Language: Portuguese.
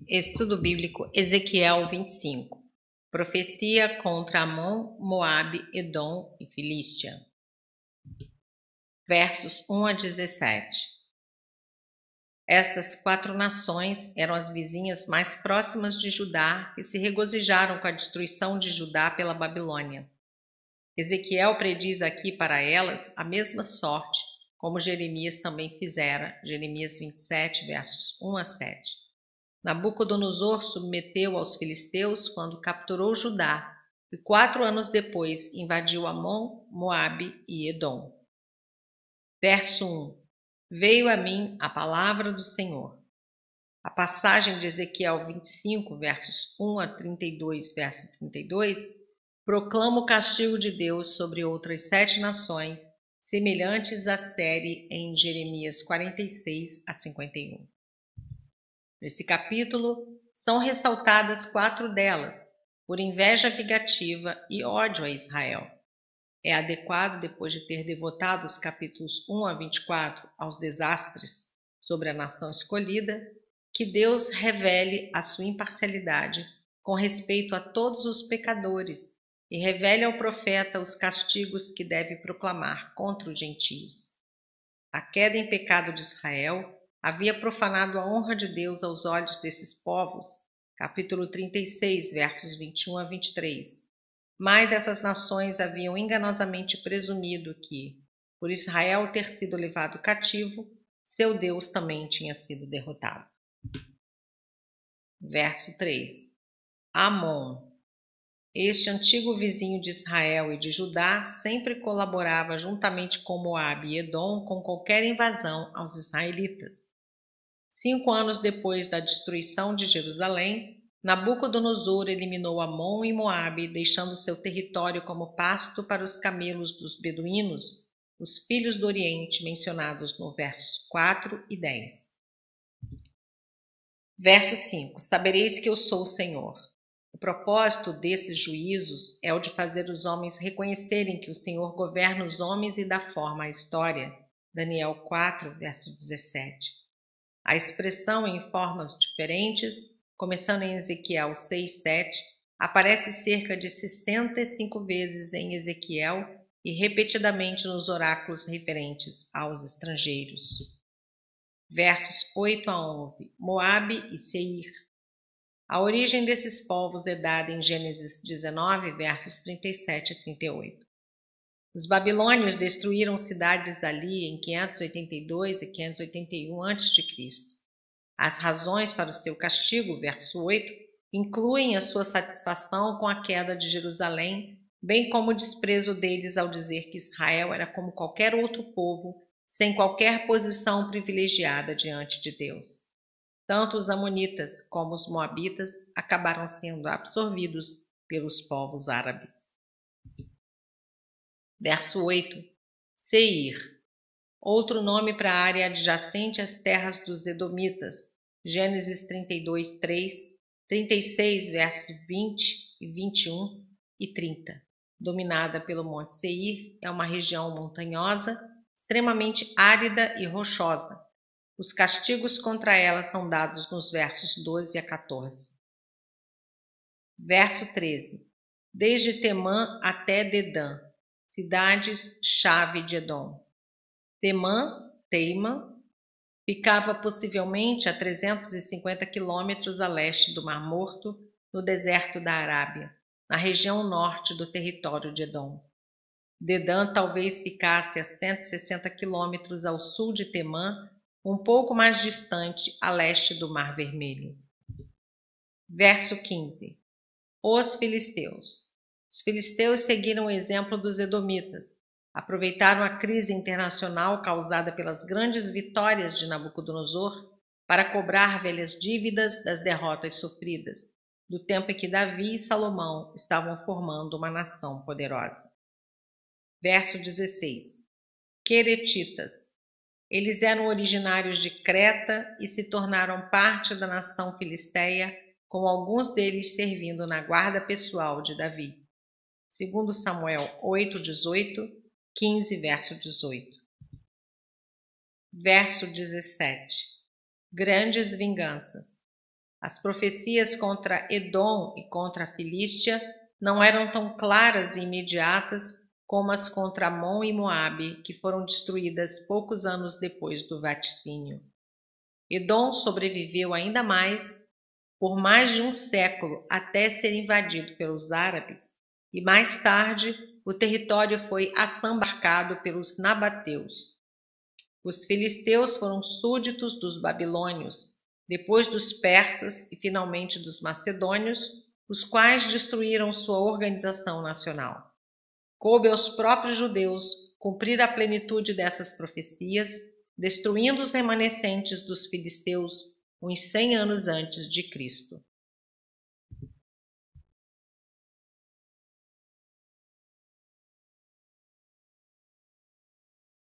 Estudo Bíblico Ezequiel 25. Profecia contra Amon, Moabe, Edom e Filístia. Versos 1 a 17. Estas 4 nações eram as vizinhas mais próximas de Judá e se regozijaram com a destruição de Judá pela Babilônia. Ezequiel prediz aqui para elas a mesma sorte, como Jeremias também fizera, Jeremias 27, versos 1 a 7. Nabucodonosor submeteu aos filisteus quando capturou Judá e 4 anos depois invadiu Amon, Moabe e Edom. Verso 1. Veio a mim a palavra do Senhor. A passagem de Ezequiel 25, versos 1 a 32, verso 32, proclama o castigo de Deus sobre outras 7 nações, semelhantes à série em Jeremias 46 a 51. Nesse capítulo, são ressaltadas 4 delas, por inveja vingativa e ódio a Israel. É adequado, depois de ter devotado os capítulos 1 a 24 aos desastres sobre a nação escolhida, que Deus revele a sua imparcialidade com respeito a todos os pecadores e revele ao profeta os castigos que deve proclamar contra os gentios. A queda em pecado de Israel havia profanado a honra de Deus aos olhos desses povos, capítulo 36, versos 21 a 23. Mas essas nações haviam enganosamente presumido que, por Israel ter sido levado cativo, seu Deus também tinha sido derrotado. Verso 3. Amon. Este antigo vizinho de Israel e de Judá sempre colaborava juntamente com Moabe e Edom com qualquer invasão aos israelitas. 5 anos depois da destruição de Jerusalém, Nabucodonosor eliminou Amon e Moabe, deixando seu território como pasto para os camelos dos beduínos, os filhos do Oriente mencionados no versos 4 e 10. Verso 5. Sabereis que eu sou o Senhor. O propósito desses juízos é o de fazer os homens reconhecerem que o Senhor governa os homens e dá forma à história. Daniel 4, verso 17. A expressão em formas diferentes, começando em Ezequiel 6, 7, aparece cerca de 65 vezes em Ezequiel e repetidamente nos oráculos referentes aos estrangeiros. Versos 8 a 11. Moabe e Seir. A origem desses povos é dada em Gênesis 19, versos 37 a 38. Os babilônios destruíram cidades ali em 582 e 581 a.C. As razões para o seu castigo, verso 8, incluem a sua satisfação com a queda de Jerusalém, bem como o desprezo deles ao dizer que Israel era como qualquer outro povo, sem qualquer posição privilegiada diante de Deus. Tanto os amonitas como os moabitas acabaram sendo absorvidos pelos povos árabes. Verso 8. Seir. Outro nome para a área adjacente às terras dos edomitas. Gênesis 32, 3, 36, versos 20 e 21 e 30. Dominada pelo Monte Seir, é uma região montanhosa, extremamente árida e rochosa. Os castigos contra ela são dados nos versos 12 a 14. Verso 13. Desde Temã até Dedã, cidades-chave de Edom. Teimã, ficava possivelmente a 350 quilômetros a leste do Mar Morto, no deserto da Arábia, na região norte do território de Edom. Dedã talvez ficasse a 160 quilômetros ao sul de Temã, um pouco mais distante a leste do Mar Vermelho. Verso 15. Os filisteus. Os filisteus seguiram o exemplo dos edomitas. Aproveitaram a crise internacional causada pelas grandes vitórias de Nabucodonosor para cobrar velhas dívidas das derrotas sofridas, do tempo em que Davi e Salomão estavam formando uma nação poderosa. Verso 16. Queretitas. Eles eram originários de Creta e se tornaram parte da nação filisteia, com alguns deles servindo na guarda pessoal de Davi. Segundo Samuel 8, 18, 15, verso 18. Verso 17. Grandes vinganças. As profecias contra Edom e contra a Filístia não eram tão claras e imediatas como as contra Amon e Moabe, que foram destruídas poucos anos depois do vaticínio. Edom sobreviveu ainda por mais de um século, até ser invadido pelos árabes, e mais tarde o território foi assambarcado pelos nabateus. Os filisteus foram súditos dos babilônios, depois dos persas e finalmente dos macedônios, os quais destruíram sua organização nacional. Coube aos próprios judeus cumprir a plenitude dessas profecias, destruindo os remanescentes dos filisteus uns 100 anos antes de Cristo.